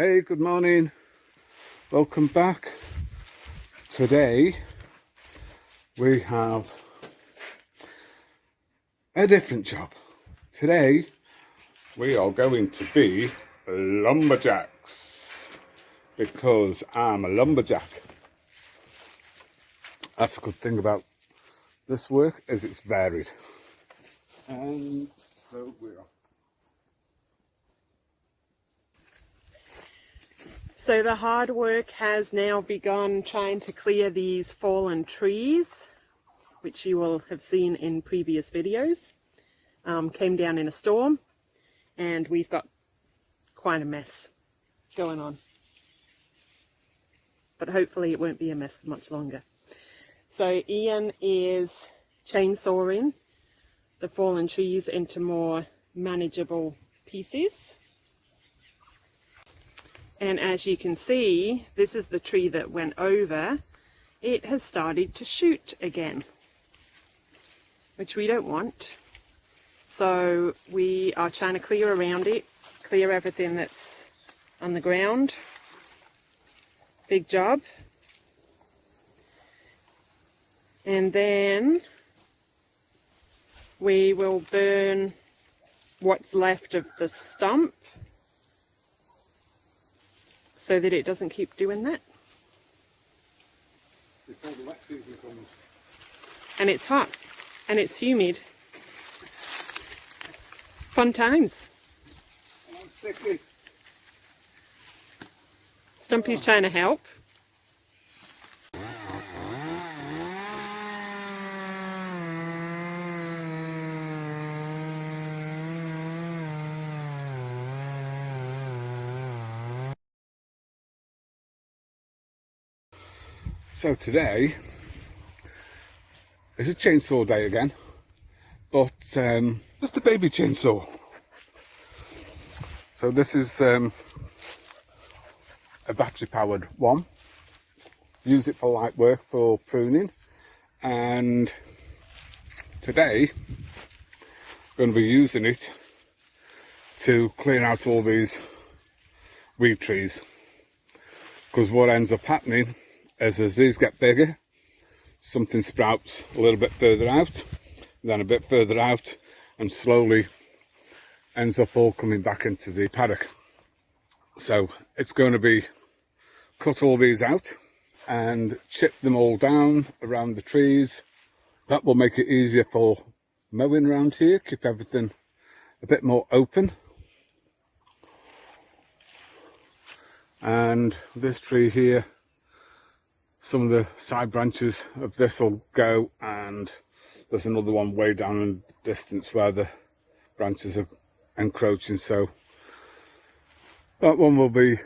Hey, good morning. Welcome back. Today we have a different job. Today we are going to be lumberjacks because I'm a lumberjack. That's a good thing about this work, is it's varied. And so we are. So the hard work has now begun trying to clear these fallen trees, which you will have seen in previous videos. Came down in a storm and we've got quite a mess going on. But hopefully it won't be a mess for much longer. So Ian is chainsawing the fallen trees into more manageable pieces. And as you can see, this is the tree that went over. It has started to shoot again, which we don't want. So we are trying to clear around it, clear everything that's on the ground. Big job. And then we will burn what's left of the stump, so that it doesn't keep doing that. Before the wet season comes. And it's hot and it's humid. Fun times. And I'm sticky. Stumpy's trying to help. So today is a chainsaw day again, but just a baby chainsaw. So this is a battery powered one. Use it for light work, for pruning, and today I'm going to be using it to clear out all these weed trees, because what ends up happening as these get bigger, something sprouts a little bit further out, then a bit further out, and slowly ends up all coming back into the paddock. So it's going to be cut all these out and chip them all down around the trees. That will make it easier for mowing around here, keep everything a bit more open. And this tree here, some of the side branches of this will go, and there's another one way down in the distance where the branches are encroaching, so that one will be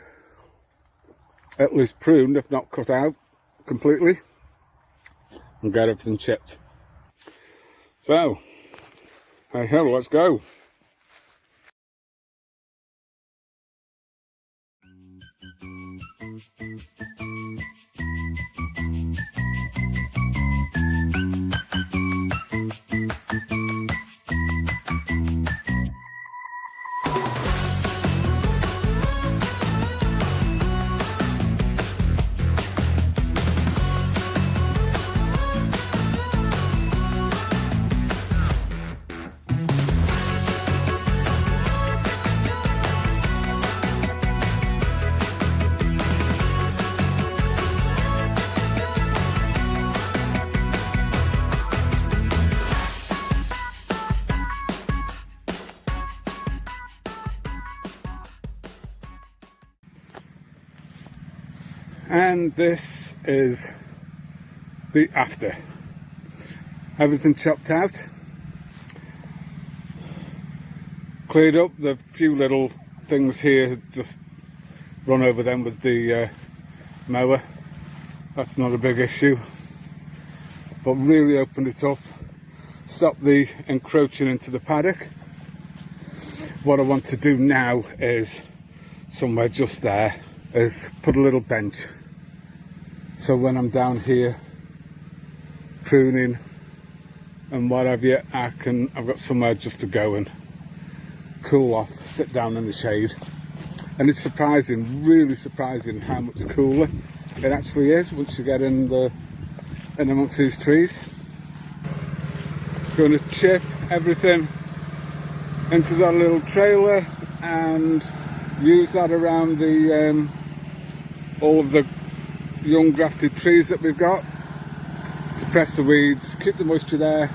at least pruned, if not cut out completely, and get everything chipped. So, hey ho, let's go. And this is the after. Everything chopped out, cleared up the few little things here, just run over them with the mower. That's not a big issue, but really opened it up, stopped the encroaching into the paddock. What I want to do now is, somewhere just there, is put a little bench, so when I'm down here pruning and what have you, I've got somewhere just to go and cool off, sit down in the shade, And it's surprising, really surprising how much cooler it actually is once you get in amongst these trees. Going to chip everything into that little trailer and use that around the all of the young grafted trees that we've got. Suppress the weeds, keep the moisture there.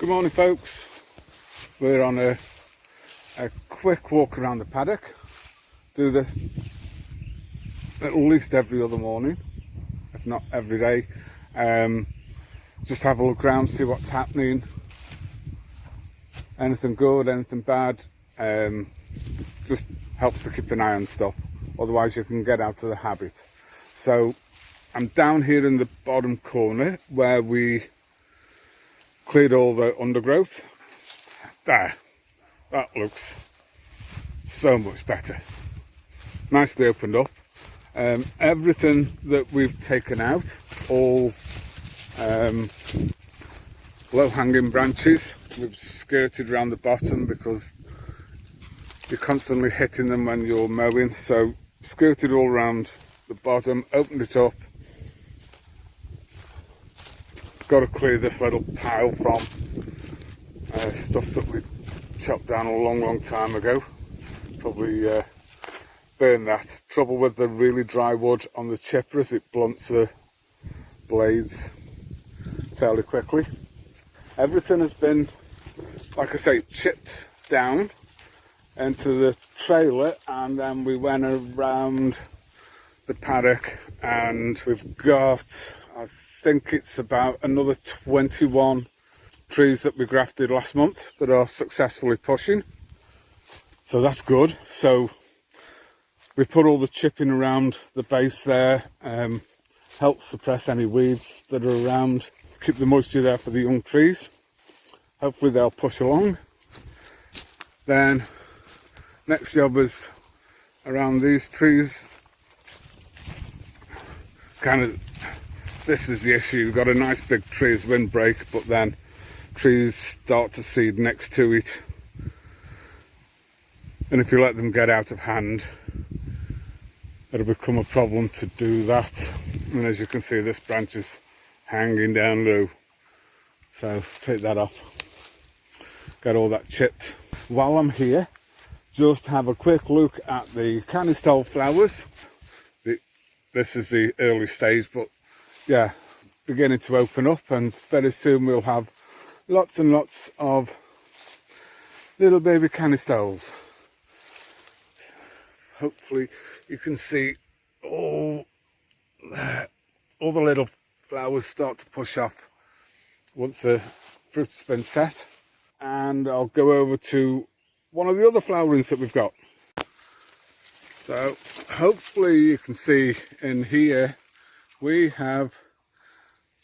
Good morning, folks. We're on a quick walk around the paddock. Do this at least every other morning, if not every day. Just have a look around, see what's happening. Anything good, anything bad. Just helps to keep an eye on stuff. Otherwise you can get out of the habit. So I'm down here in the bottom corner where we cleared all the undergrowth. There, that looks so much better. Nicely opened up. Everything that we've taken out, all low-hanging branches, we've skirted around the bottom because you're constantly hitting them when you're mowing. So skirted all around the bottom, opened it up. Got to clear this little pile from stuff that we chopped down a long time ago. Probably burn that. Trouble with the really dry wood on the chipper is it blunts the blades fairly quickly. Everything has been, like I say, chipped down into the trailer, and then we went around the paddock and we've got, I think it's about another 21 trees that we grafted last month that are successfully pushing. So that's good. So we put all the chipping around the base there, help suppress any weeds that are around, keep the moisture there for the young trees. Hopefully they'll push along. Then next job is around these trees. Kind of, this is the issue. We've got a nice big tree as windbreak, but then trees start to seed next to it. And if you let them get out of hand, it'll become a problem to do that. And as you can see, this branch is hanging down low. So take that off. Get all that chipped. While I'm here, just have a quick look at the canistel flowers. This is the early stage, but yeah, beginning to open up, and very soon we'll have lots and lots of little baby canistels. Hopefully you can see all the little flowers start to push off once the fruit's been set. And I'll go over to one of the other flowerings that we've got. So hopefully you can see in here we have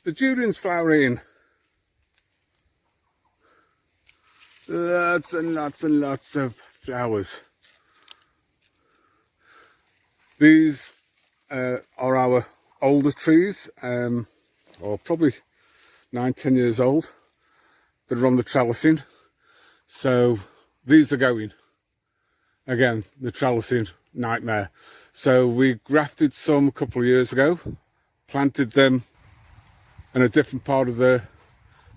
the Durian's flowering. Lots and lots and lots of flowers. These are our older trees, or probably 9-10 years old, that are on the trellising. So these are going. Again, the trellising nightmare. So we grafted some a couple of years ago, planted them in a different part of the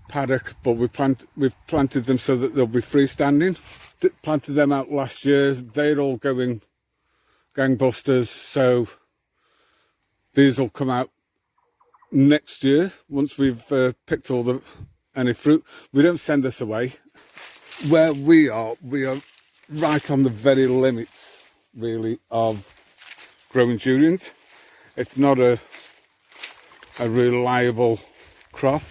paddock, but we've planted them so that they'll be freestanding. Planted them out last year. They're all going gangbusters, so these will come out next year once we've picked all any fruit. We don't send this away. Where we are right on the very limits, really, of growing durians. It's not a reliable crop.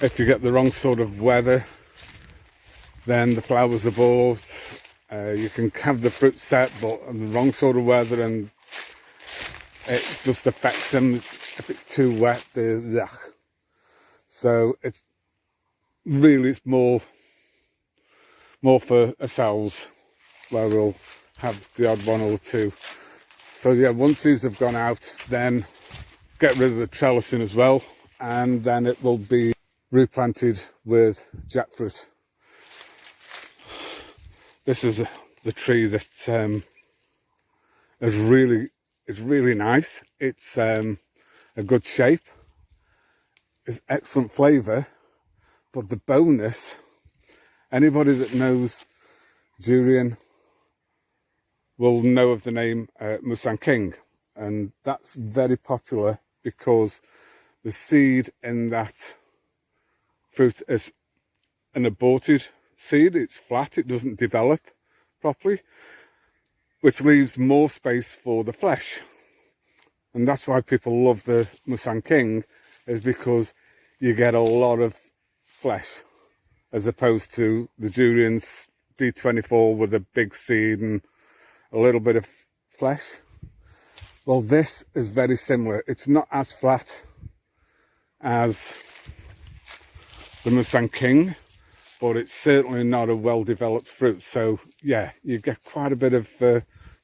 If you get the wrong sort of weather, then the flowers are bought. You can have the fruit set, but in the wrong sort of weather, and it just affects them. If it's too wet, so it's more for ourselves, where we'll have the odd one or two. So yeah, once these have gone out, then get rid of the trellising as well, and then it will be replanted with jackfruit. This is the tree that is really nice. It's a good shape. It's excellent flavour, but the bonus, anybody that knows durian will know of the name Musang King, and that's very popular because the seed in that fruit is an aborted seed. It's flat, it doesn't develop properly, which leaves more space for the flesh. And that's why people love the Musang King, is because you get a lot of flesh, as opposed to the durians D24 with a big seed and a little bit of flesh. Well, this is very similar. It's not as flat as the Musang King, but it's certainly not a well-developed fruit. So yeah, you get quite a bit of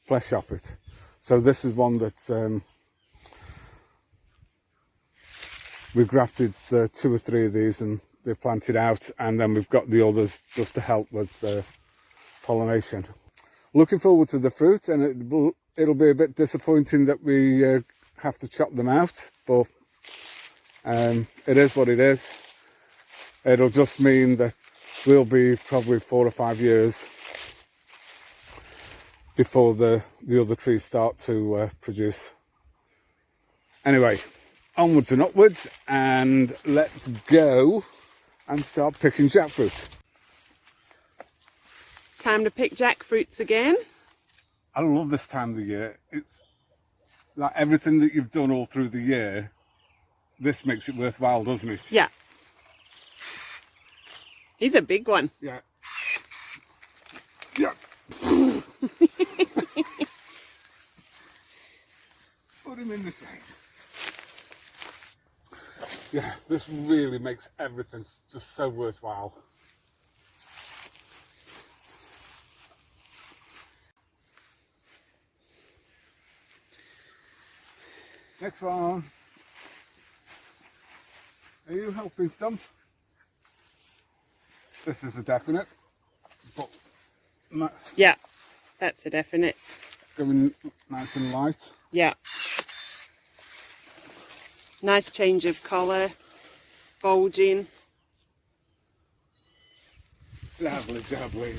flesh off it. So this is one that we grafted 2 or 3 of these, and they're planted out, and then we've got the others just to help with pollination. Looking forward to the fruit, and it'll be a bit disappointing that we have to chop them out, but it is what it is. It'll just mean that we'll be probably 4 or 5 years before the other trees start to produce. Anyway, onwards and upwards, and let's go and start picking jackfruit. Time to pick jackfruits again. I love this time of the year. It's like everything that you've done all through the year, this makes it worthwhile, doesn't it? Yeah. He's a big one. Yeah. Yeah. Put him in the shade. Yeah, this really makes everything just so worthwhile. Next one. Are you helping Stump? This is a definite, but Yeah, that's a definite. going nice and light. Yeah. Nice change of colour, bulging. Lovely, lovely.